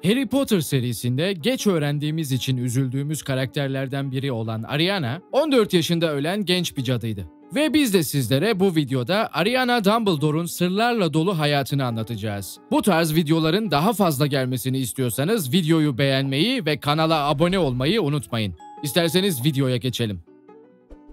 Harry Potter serisinde geç öğrendiğimiz için üzüldüğümüz karakterlerden biri olan Ariana, 14 yaşında ölen genç bir cadıydı. Ve biz de sizlere bu videoda Ariana Dumbledore'un sırlarla dolu hayatını anlatacağız. Bu tarz videoların daha fazla gelmesini istiyorsanız videoyu beğenmeyi ve kanala abone olmayı unutmayın. İsterseniz videoya geçelim.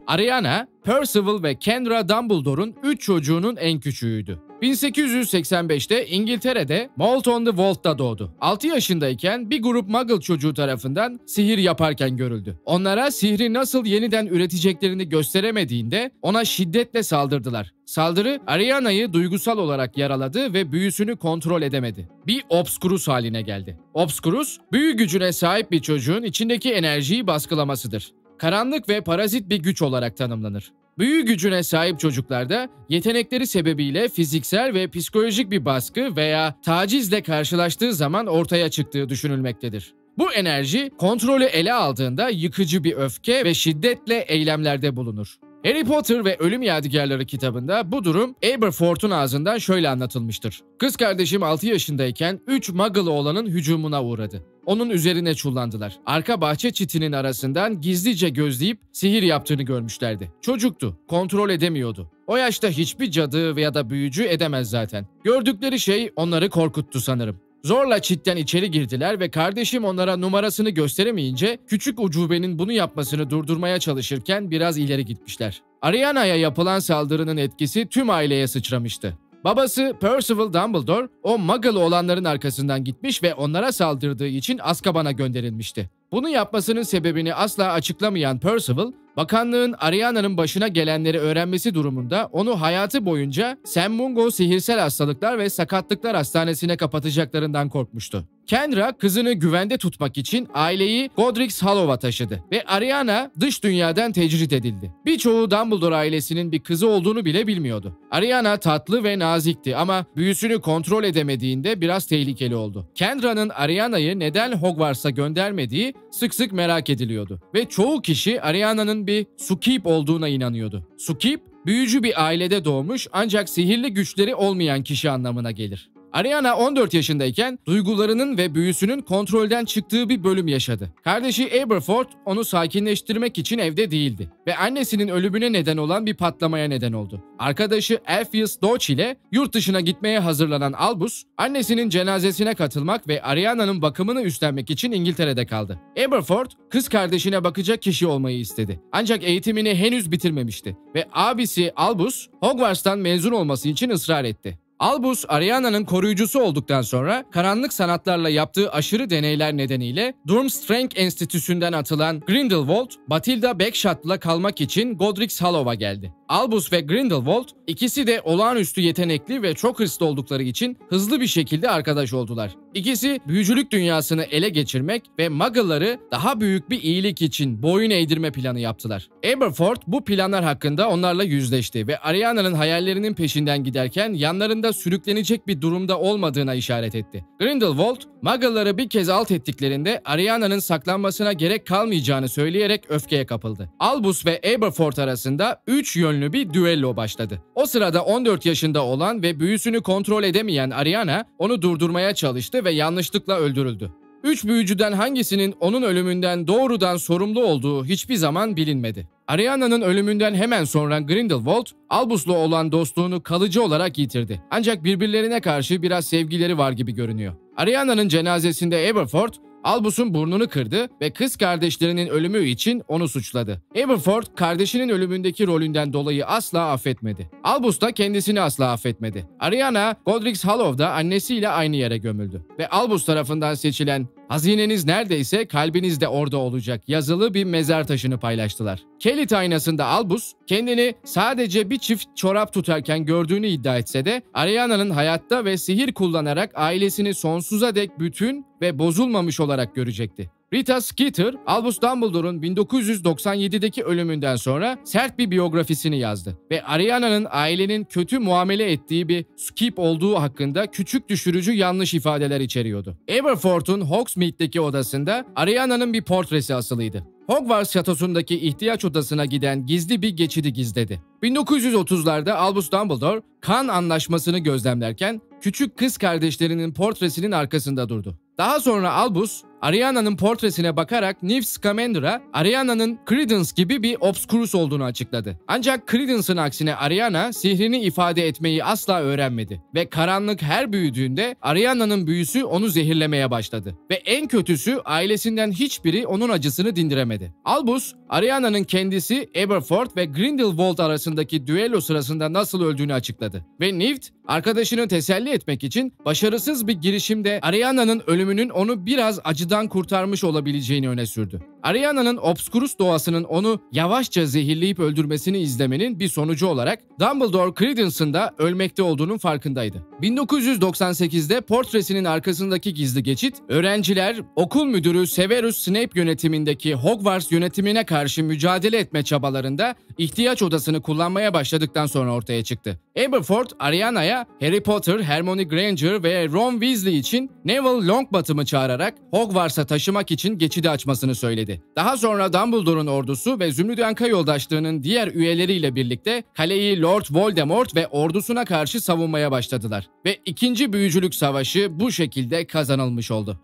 Ariana, Percival ve Kendra Dumbledore'un 3 çocuğunun en küçüğüydü. 1885'te İngiltere'de Moulton-on-the-Wolt'ta doğdu. 6 yaşındayken bir grup Muggle çocuğu tarafından sihir yaparken görüldü. Onlara sihri nasıl yeniden üreteceklerini gösteremediğinde ona şiddetle saldırdılar. Saldırı Ariana'yı duygusal olarak yaraladı ve büyüsünü kontrol edemedi. Bir Obscurus haline geldi. Obscurus, büyü gücüne sahip bir çocuğun içindeki enerjiyi baskılamasıdır. Karanlık ve parazit bir güç olarak tanımlanır. Büyü gücüne sahip çocuklarda yetenekleri sebebiyle fiziksel ve psikolojik bir baskı veya tacizle karşılaştığı zaman ortaya çıktığı düşünülmektedir. Bu enerji kontrolü ele aldığında yıkıcı bir öfke ve şiddetle eylemlerde bulunur. Harry Potter ve Ölüm Yadigarları kitabında bu durum Aberforth'un ağzından şöyle anlatılmıştır. Kız kardeşim 6 yaşındayken 3 Muggle oğlanın hücumuna uğradı. Onun üzerine çullandılar. Arka bahçe çitinin arasından gizlice gözleyip sihir yaptığını görmüşlerdi. Çocuktu, kontrol edemiyordu. O yaşta hiçbir cadı veya da büyücü edemez zaten. Gördükleri şey onları korkuttu sanırım. Zorla çitten içeri girdiler ve kardeşim onlara numarasını gösteremeyince küçük ucubenin bunu yapmasını durdurmaya çalışırken biraz ileri gitmişler. Ariana'ya yapılan saldırının etkisi tüm aileye sıçramıştı. Babası Percival Dumbledore o Muggle olanların arkasından gitmiş ve onlara saldırdığı için Azkaban'a gönderilmişti. Bunu yapmasının sebebini asla açıklamayan Percival, bakanlığın Ariana'nın başına gelenleri öğrenmesi durumunda onu hayatı boyunca Sam Mungo Sihirsel Hastalıklar ve Sakatlıklar Hastanesi'ne kapatacaklarından korkmuştu. Kendra kızını güvende tutmak için aileyi Godric's Hollow'a taşıdı ve Ariana dış dünyadan tecrit edildi. Birçoğu Dumbledore ailesinin bir kızı olduğunu bile bilmiyordu. Ariana tatlı ve nazikti ama büyüsünü kontrol edemediğinde biraz tehlikeli oldu. Kendra'nın Ariana'yı neden Hogwarts'a göndermediği sık sık merak ediliyordu ve çoğu kişi Ariana'nın bir Sukip olduğuna inanıyordu. Sukip, büyücü bir ailede doğmuş ancak sihirli güçleri olmayan kişi anlamına gelir. Ariana 14 yaşındayken duygularının ve büyüsünün kontrolden çıktığı bir bölüm yaşadı. Kardeşi Aberforth onu sakinleştirmek için evde değildi ve annesinin ölümüne neden olan bir patlamaya neden oldu. Arkadaşı Alpheus Dodge ile yurt dışına gitmeye hazırlanan Albus, annesinin cenazesine katılmak ve Ariana'nın bakımını üstlenmek için İngiltere'de kaldı. Aberforth, kız kardeşine bakacak kişi olmayı istedi. Ancak eğitimini henüz bitirmemişti ve abisi Albus, Hogwarts'tan mezun olması için ısrar etti. Albus, Ariana'nın koruyucusu olduktan sonra karanlık sanatlarla yaptığı aşırı deneyler nedeniyle Durmstrang Enstitüsü'nden atılan Grindelwald, Bathilda Bagshot'la kalmak için Godric's Hollow'a geldi. Albus ve Grindelwald ikisi de olağanüstü yetenekli ve çok hırslı oldukları için hızlı bir şekilde arkadaş oldular. İkisi büyücülük dünyasını ele geçirmek ve Muggle'ları daha büyük bir iyilik için boyun eğdirme planı yaptılar. Aberforth bu planlar hakkında onlarla yüzleşti ve Ariana'nın hayallerinin peşinden giderken yanlarında sürüklenecek bir durumda olmadığına işaret etti. Grindelwald, Muggle'ları bir kez alt ettiklerinde Ariana'nın saklanmasına gerek kalmayacağını söyleyerek öfkeye kapıldı. Albus ve Aberforth arasında 3 yönlü bir düello başladı. O sırada 14 yaşında olan ve büyüsünü kontrol edemeyen Ariana onu durdurmaya çalıştı ve yanlışlıkla öldürüldü. 3 büyücüden hangisinin onun ölümünden doğrudan sorumlu olduğu hiçbir zaman bilinmedi. Ariana'nın ölümünden hemen sonra Grindelwald, Albus'la olan dostluğunu kalıcı olarak yitirdi. Ancak birbirlerine karşı biraz sevgileri var gibi görünüyor. Ariana'nın cenazesinde Aberforth, Albus'un burnunu kırdı ve kız kardeşlerinin ölümü için onu suçladı. Aberforth, kardeşinin ölümündeki rolünden dolayı asla affetmedi. Albus da kendisini asla affetmedi. Ariana, Godric's Hollow'da annesiyle aynı yere gömüldü ve Albus tarafından seçilen "Hazineniz neredeyse kalbiniz de orada olacak" yazılı bir mezar taşını paylaştılar. Kelit aynasında Albus, kendini sadece bir çift çorap tutarken gördüğünü iddia etse de Ariana'nın hayatta ve sihir kullanarak ailesini sonsuza dek bütün ve bozulmamış olarak görecekti. Rita Skeeter, Albus Dumbledore'un 1997'deki ölümünden sonra sert bir biyografisini yazdı ve Ariana'nın ailenin kötü muamele ettiği bir Sukip olduğu hakkında küçük düşürücü yanlış ifadeler içeriyordu. Aberforth'un Hogsmeade'deki odasında Ariana'nın bir portresi asılıydı. Hogwarts şatosundaki ihtiyaç odasına giden gizli bir geçidi gizledi. 1930'larda Albus Dumbledore, kan anlaşmasını gözlemlerken küçük kız kardeşlerinin portresinin arkasında durdu. Daha sonra Albus, Ariana'nın portresine bakarak Newt Scamander'a Ariana'nın Credence gibi bir Obscurus olduğunu açıkladı. Ancak Credence'ın aksine Ariana sihrini ifade etmeyi asla öğrenmedi ve karanlık her büyüdüğünde Ariana'nın büyüsü onu zehirlemeye başladı. Ve en kötüsü ailesinden hiçbiri onun acısını dindiremedi. Albus, Ariana'nın kendisi Aberforth ve Grindelwald arasındaki düello sırasında nasıl öldüğünü açıkladı. Ve Newt, arkadaşını teselli etmek için başarısız bir girişimde Ariana'nın ölümünün onu biraz acıdan kurtarmış olabileceğini öne sürdü. Ariana'nın Obscurus doğasının onu yavaşça zehirleyip öldürmesini izlemenin bir sonucu olarak Dumbledore Credence'ın da ölmekte olduğunun farkındaydı. 1998'de portresinin arkasındaki gizli geçit, öğrenciler okul müdürü Severus Snape yönetimindeki Hogwarts yönetimine karşı mücadele etme çabalarında ihtiyaç odasını kullanmaya başladıktan sonra ortaya çıktı. Aberforth, Ariana'ya Harry Potter, Hermione Granger ve Ron Weasley için Neville Longbottom'ı çağırarak Hogwarts'a taşımak için geçidi açmasını söyledi. Daha sonra Dumbledore'un ordusu ve Zümrüt Anka yoldaşlığının diğer üyeleriyle birlikte kaleyi Lord Voldemort ve ordusuna karşı savunmaya başladılar. Ve 2. Büyücülük Savaşı bu şekilde kazanılmış oldu.